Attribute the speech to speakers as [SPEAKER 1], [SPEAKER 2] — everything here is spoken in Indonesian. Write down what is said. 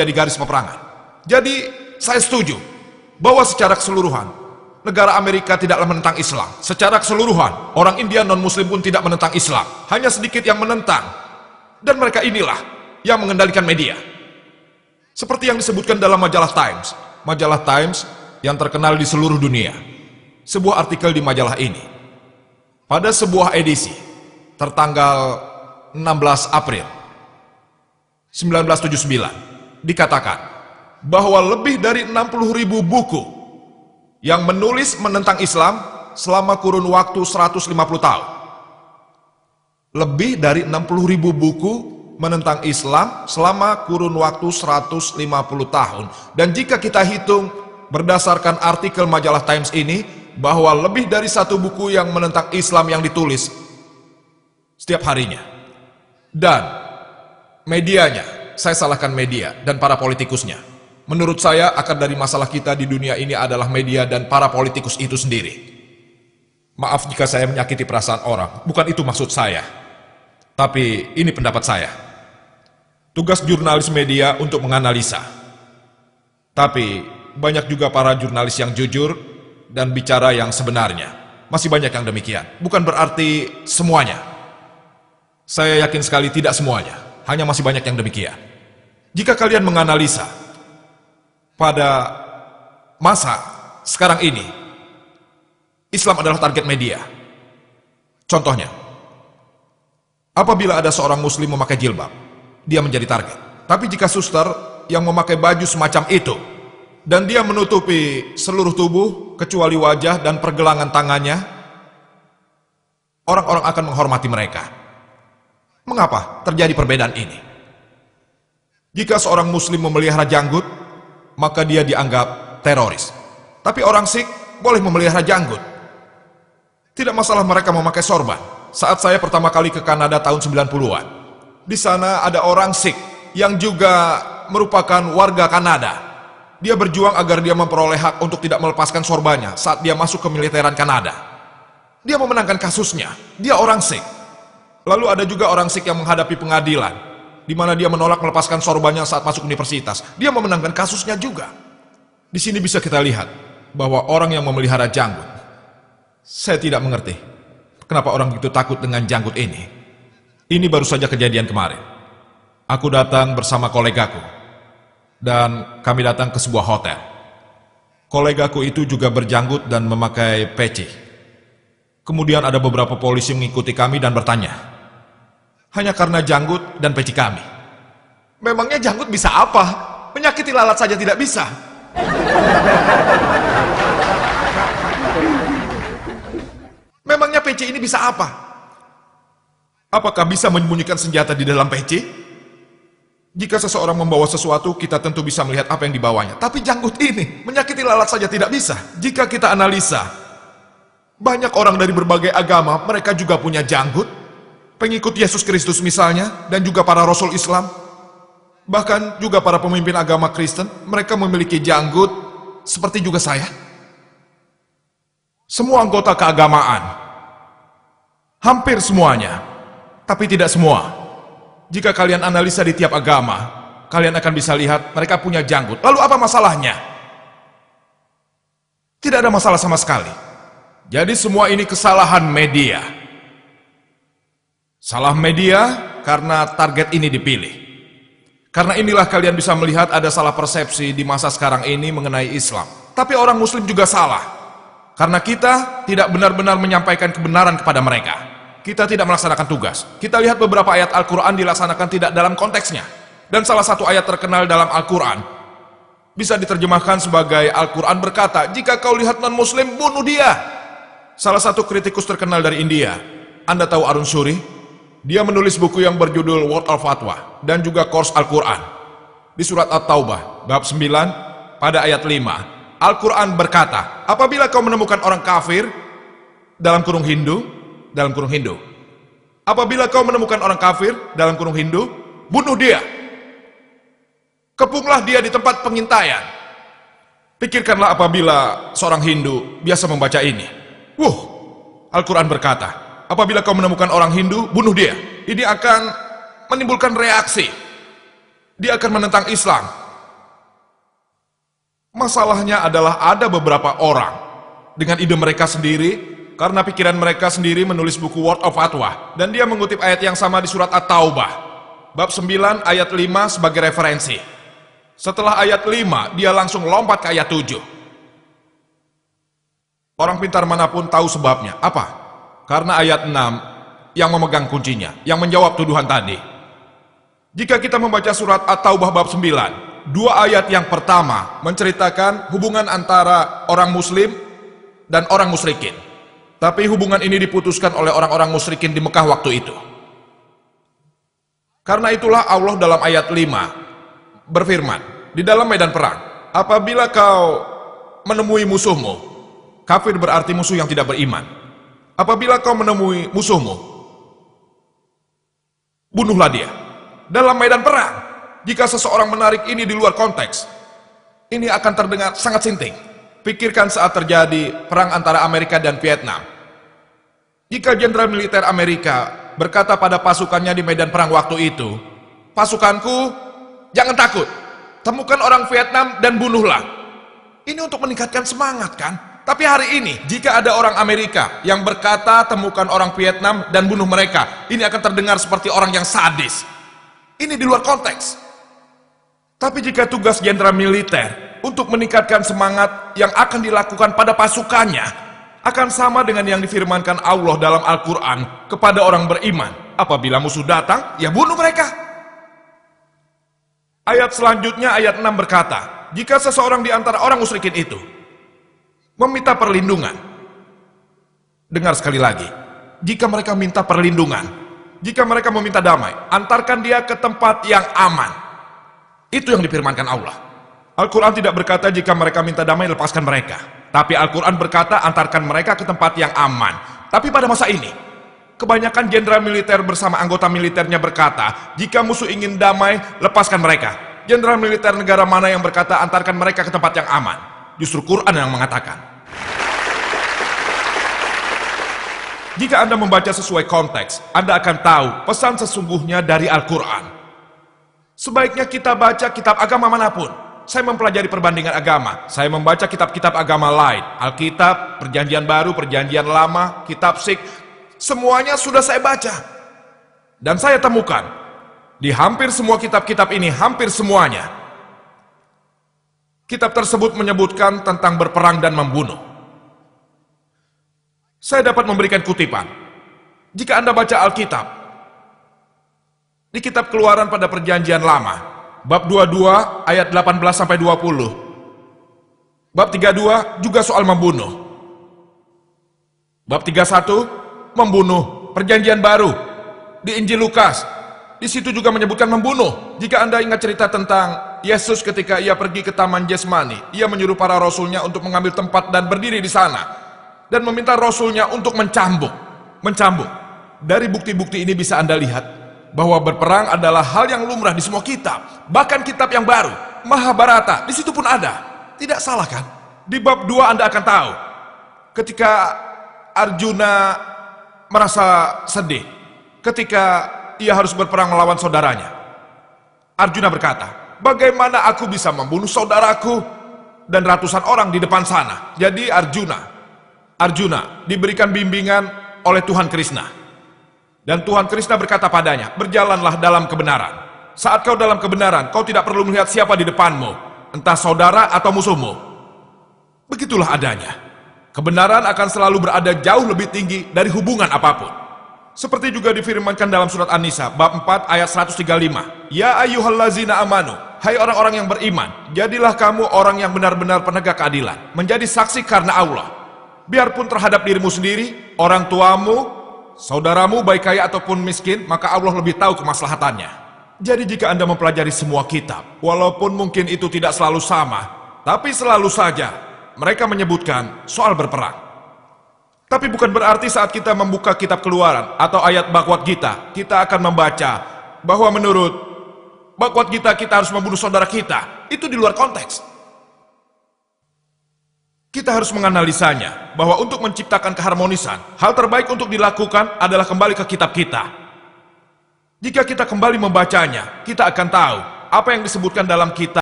[SPEAKER 1] di garis peperangan. Jadi saya setuju bahwa secara keseluruhan negara Amerika tidaklah menentang Islam. Secara keseluruhan orang India non-Muslim pun tidak menentang Islam. Hanya sedikit yang menentang. Dan mereka inilah yang mengendalikan media. Seperti yang disebutkan dalam majalah Times. Majalah Times yang terkenal di seluruh dunia. Sebuah artikel di majalah ini, pada sebuah edisi tertanggal 16 April 1979, dikatakan bahwa lebih dari 60.000 buku yang menulis menentang Islam selama kurun waktu 150 tahun. Lebih dari 60.000 buku menentang Islam selama kurun waktu 150 tahun. Dan jika kita hitung berdasarkan artikel majalah Times ini, bahwa lebih dari satu buku yang menentang Islam yang ditulis setiap harinya. Dan medianya, saya salahkan media dan para politikusnya. Menurut saya, akar dari masalah kita di dunia ini adalah media dan para politikus itu sendiri. Maaf jika saya menyakiti perasaan orang, bukan itu maksud saya. Tapi ini pendapat saya. Tugas jurnalis media untuk menganalisa. Tapi banyak juga para jurnalis yang jujur dan bicara yang sebenarnya. Masih banyak yang demikian. Bukan berarti semuanya. Saya yakin sekali tidak semuanya. Hanya masih banyak yang demikian. Jika kalian menganalisa pada masa sekarang ini, Islam adalah target media. Contohnya, apabila ada seorang muslim memakai jilbab, dia menjadi target. Tapi jika suster yang memakai baju semacam itu, dan dia menutupi seluruh tubuh, kecuali wajah dan pergelangan tangannya, orang-orang akan menghormati mereka. Mengapa terjadi perbedaan ini? Jika seorang muslim memelihara janggut, maka dia dianggap teroris. Tapi orang Sikh boleh memelihara janggut. Tidak masalah mereka memakai sorban. Saat saya pertama kali ke Kanada tahun 90-an, di sana ada orang Sikh yang juga merupakan warga Kanada. Dia berjuang agar dia memperoleh hak untuk tidak melepaskan sorbannya saat dia masuk ke militeran Kanada. Dia memenangkan kasusnya. Dia orang Sikh. Lalu ada juga orang Sikh yang menghadapi pengadilan, di mana dia menolak melepaskan sorbannya saat masuk universitas. Dia memenangkan kasusnya juga. Di sini bisa kita lihat bahwa orang yang memelihara janggut, saya tidak mengerti kenapa orang begitu takut dengan janggut ini. Ini baru saja kejadian kemarin. Aku datang bersama kolegaku, dan kami datang ke sebuah hotel. Kolegaku itu juga berjanggut dan memakai peci. Kemudian ada beberapa polisi mengikuti kami dan bertanya, hanya karena janggut dan peci kami. Memangnya janggut bisa apa? Menyakiti lalat saja tidak bisa. Memangnya peci ini bisa apa? Apakah bisa menyembunyikan senjata di dalam peci? Jika seseorang membawa sesuatu, kita tentu bisa melihat apa yang dibawanya. Tapi janggut ini, menyakiti lalat saja tidak bisa. Jika kita analisa, banyak orang dari berbagai agama, mereka juga punya janggut. Pengikut Yesus Kristus misalnya, dan juga para rasul Islam. Bahkan juga para pemimpin agama Kristen, mereka memiliki janggut, seperti juga saya. Semua anggota keagamaan, hampir semuanya, tapi tidak semua. Jika kalian analisa di tiap agama, kalian akan bisa lihat mereka punya janggut. Lalu apa masalahnya? Tidak ada masalah sama sekali. Jadi semua ini kesalahan media. Salah media karena target ini dipilih. Karena inilah kalian bisa melihat ada salah persepsi di masa sekarang ini mengenai Islam. Tapi orang Muslim juga salah. Karena kita tidak benar-benar menyampaikan kebenaran kepada mereka. Kita tidak melaksanakan tugas. Kita lihat beberapa ayat Al-Quran dilaksanakan tidak dalam konteksnya. Dan salah satu ayat terkenal dalam Al-Quran bisa diterjemahkan sebagai Al-Quran berkata, jika kau lihat non-Muslim, bunuh dia. Salah satu kritikus terkenal dari India, Anda tahu Arun Shuri? Dia menulis buku yang berjudul World of Fatwa dan juga Course Al-Quran. Di surat At-Taubah, bab 9, pada ayat 5, Al-Quran berkata, apabila kau menemukan orang kafir, dalam kurung Hindu, apabila kau menemukan orang kafir, dalam kurung Hindu, bunuh dia. Kepunglah dia di tempat pengintaian. Pikirkanlah apabila seorang Hindu biasa membaca ini. Al-Quran berkata, apabila kau menemukan orang Hindu, bunuh dia. Ini akan menimbulkan reaksi. Dia akan menentang Islam. Masalahnya adalah ada beberapa orang dengan ide mereka sendiri, karena pikiran mereka sendiri menulis buku Word of Fatwa, dan dia mengutip ayat yang sama di surat At-Taubah, bab 9 ayat 5 sebagai referensi. Setelah ayat 5, dia langsung lompat ke ayat 7. Orang pintar manapun tahu sebabnya. Apa? Karena ayat 6 yang memegang kuncinya, yang menjawab tuduhan tadi. Jika kita membaca surat At-Taubah bab 9, dua ayat yang pertama menceritakan hubungan antara orang muslim dan orang musyrikin. Tapi hubungan ini diputuskan oleh orang-orang musyrikin di Mekah waktu itu. Karena itulah Allah dalam ayat 5 berfirman, di dalam medan perang, apabila kau menemui musuhmu, kafir berarti musuh yang tidak beriman. Apabila kau menemui musuhmu, bunuhlah dia. Dalam medan perang, jika seseorang menarik ini di luar konteks, ini akan terdengar sangat sinting. Pikirkan saat terjadi perang antara Amerika dan Vietnam. Jika jenderal militer Amerika berkata pada pasukannya di medan perang waktu itu, pasukanku, jangan takut, temukan orang Vietnam dan bunuhlah. Ini untuk meningkatkan semangat kan? Tapi hari ini, jika ada orang Amerika yang berkata temukan orang Vietnam dan bunuh mereka, ini akan terdengar seperti orang yang sadis. Ini di luar konteks. Tapi jika tugas jenderal militer untuk meningkatkan semangat yang akan dilakukan pada pasukannya, akan sama dengan yang difirmankan Allah dalam Al-Quran kepada orang beriman. Apabila musuh datang, ya bunuh mereka. Ayat selanjutnya, ayat 6 berkata, jika seseorang di antara orang musyrikin itu meminta perlindungan, dengar sekali lagi, jika mereka minta perlindungan, jika mereka meminta damai, antarkan dia ke tempat yang aman. Itu yang difirmankan Allah. Al-Quran tidak berkata jika mereka minta damai, lepaskan mereka. Tapi Al-Quran berkata antarkan mereka ke tempat yang aman. Tapi pada masa ini, kebanyakan jenderal militer bersama anggota militernya berkata, jika musuh ingin damai, lepaskan mereka. Jenderal militer negara mana yang berkata antarkan mereka ke tempat yang aman? Justru Quran yang mengatakan. Jika Anda membaca sesuai konteks, Anda akan tahu pesan sesungguhnya dari Al-Quran. Sebaiknya kita baca kitab agama manapun. Saya mempelajari perbandingan agama, saya membaca kitab-kitab agama lain, Alkitab, Perjanjian Baru, Perjanjian Lama, kitab Sikh, semuanya sudah saya baca. Dan saya temukan, di hampir semua kitab-kitab ini, hampir semuanya, kitab tersebut menyebutkan tentang berperang dan membunuh. Saya dapat memberikan kutipan. Jika Anda baca Alkitab, di kitab Keluaran pada Perjanjian Lama, bab 22 ayat 18-20. Bab 32 juga soal membunuh. Bab 31 membunuh. Perjanjian Baru di Injil Lukas, di situ juga menyebutkan membunuh. Jika Anda ingat cerita tentang Yesus ketika ia pergi ke Taman Getsemani, ia menyuruh para rasulnya untuk mengambil tempat dan berdiri di sana dan meminta rasulnya untuk mencambuk. Dari bukti-bukti ini bisa Anda lihat bahwa berperang adalah hal yang lumrah di semua kitab, bahkan kitab yang baru, Mahabharata, di situ pun ada. Tidak salah kan? Di bab 2 Anda akan tahu, ketika Arjuna merasa sedih, ketika ia harus berperang melawan saudaranya. Arjuna berkata, bagaimana aku bisa membunuh saudaraku dan ratusan orang di depan sana? Jadi Arjuna diberikan bimbingan oleh Tuhan Krishna. Dan Tuhan Krishna berkata padanya, berjalanlah dalam kebenaran. Saat kau dalam kebenaran, kau tidak perlu melihat siapa di depanmu, entah saudara atau musuhmu. Begitulah adanya. Kebenaran akan selalu berada jauh lebih tinggi dari hubungan apapun. Seperti juga difirmankan dalam surat An-Nisa, bab 4 ayat 135. Ya ayyuhallazina amanu, hai orang-orang yang beriman, jadilah kamu orang yang benar-benar penegak keadilan, menjadi saksi karena Allah. Biarpun terhadap dirimu sendiri, orang tuamu, saudaramu baik kaya ataupun miskin, maka Allah lebih tahu kemaslahatannya. Jadi jika Anda mempelajari semua kitab, walaupun mungkin itu tidak selalu sama, tapi selalu saja mereka menyebutkan soal berperang. Tapi bukan berarti saat kita membuka kitab Keluaran atau ayat Bhagavad Gita, kita akan membaca bahwa menurut Bhagavad Gita kita harus membunuh saudara kita. Itu di luar konteks. Kita harus menganalisanya, bahwa untuk menciptakan keharmonisan, hal terbaik untuk dilakukan adalah kembali ke kitab kita. Jika kita kembali membacanya, kita akan tahu apa yang disebutkan dalam kitab